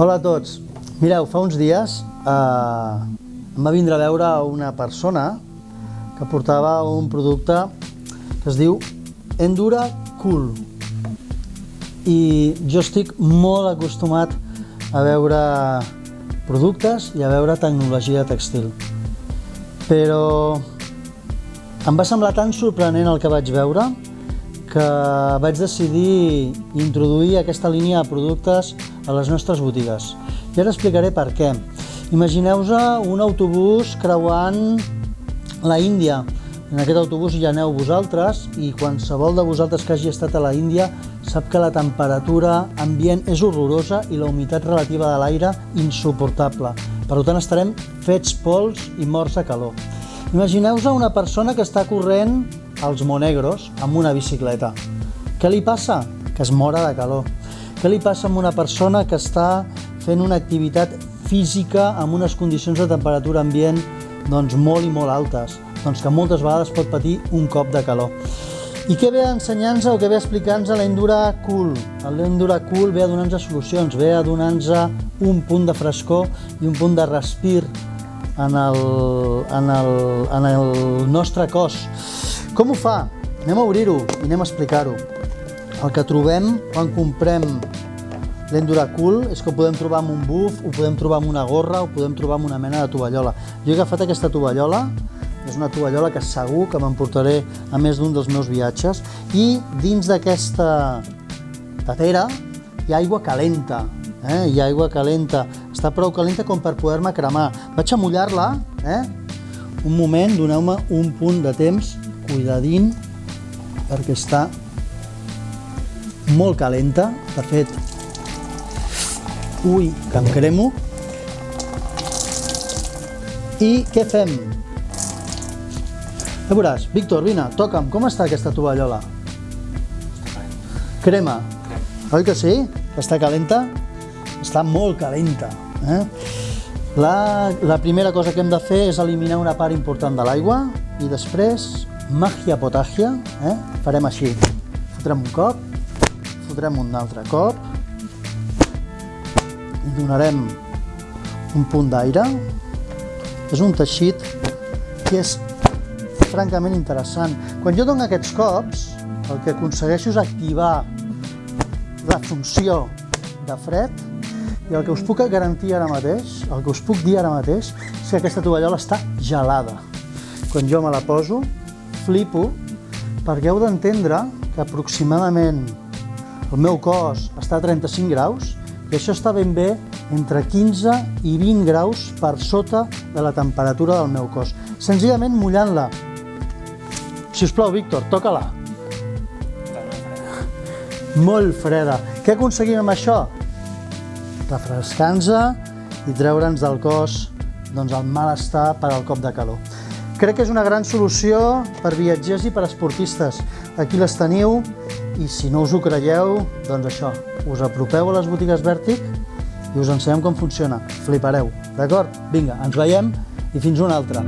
Hola a tots. Mireu, fa uns dies em va vindre a veure una persona que portava un producte que es diu Endura Cool. I jo estic molt acostumat a veure productes i a veure tecnologia tèxtil. Però em va semblar tan sorprenent el que vaig veure que vaig decidir introduir aquesta línia de productes a les nostres botigues. I ara explicaré per què. Imagineu-vos un autobús creuant la Índia. En aquest autobús hi aneu vosaltres i qualsevol de vosaltres que hagi estat a la Índia sap que la temperatura ambient és horrorosa i la humitat relativa de l'aire insuportable. Per tant, estarem fets pols i morts de calor. Imagineu-vos una persona que està corrent als Monegros amb una bicicleta. Què li passa? Que es mora de calor. Què li passa amb una persona que està fent una activitat física amb unes condicions de temperatura ambient molt i molt altes? Doncs que moltes vegades pot patir un cop de calor. I què ve a ensenyar-nos o què ve a explicar-nos l'Endura Cool? L'Endura Cool ve a donar-nos solucions, ve a donar-nos un punt de frescor i un punt de respir en el nostre cos. Com ho fa? Anem a obrir-ho i anem a explicar-ho. El que trobem quan comprem l'Endura Cool és que ho podem trobar amb un buf, ho podem trobar amb una gorra, ho podem trobar amb una mena de tovallola. Jo he agafat aquesta tovallola, és una tovallola que segur que m'emportaré a més d'un dels meus viatges, i dins d'aquesta tatera hi ha aigua calenta. Hi ha aigua calenta, està prou calenta com per poder-me cremar. Vaig a mullar-la, un moment, doneu-me un punt de temps, cuidadín, perquè està molt calenta. De fet, ui, que em cremo. I què fem? Ja veuràs, Víctor, vine, toca'm, com està aquesta tovallola? Crema, oi que sí? Que està calenta? Està molt calenta. La primera cosa que hem de fer és eliminar una part important de l'aigua i després, màgia potàgia, farem així. Fotrem un cop, fotrem un altre cop i donarem un punt d'aire. És un teixit que és francament interessant. Quan jo dono aquests cops, el que aconsegueixo és activar la funció de fred. I el que us puc garantir ara mateix, el que us puc dir ara mateix, és que aquesta tovallola està gelada. Quan jo me la poso, flipo, perquè heu d'entendre que aproximadament el meu cos està a 35 graus i això està ben bé entre 15 i 20 graus per sota de la temperatura del meu cos. Senzillament mullant-la. Sisplau, Víctor, toca-la. Molt freda. Què aconseguim amb això? Refrescar-nos i treure'ns del cos el malestar per al cop de calor. Crec que és una gran solució per viatgers i per esportistes. Aquí les teniu i si no us ho creieu, doncs això, us apropeu a les botigues Vertic i us ensenyem com funciona. Flipareu, d'acord? Vinga, ens veiem i fins una altra.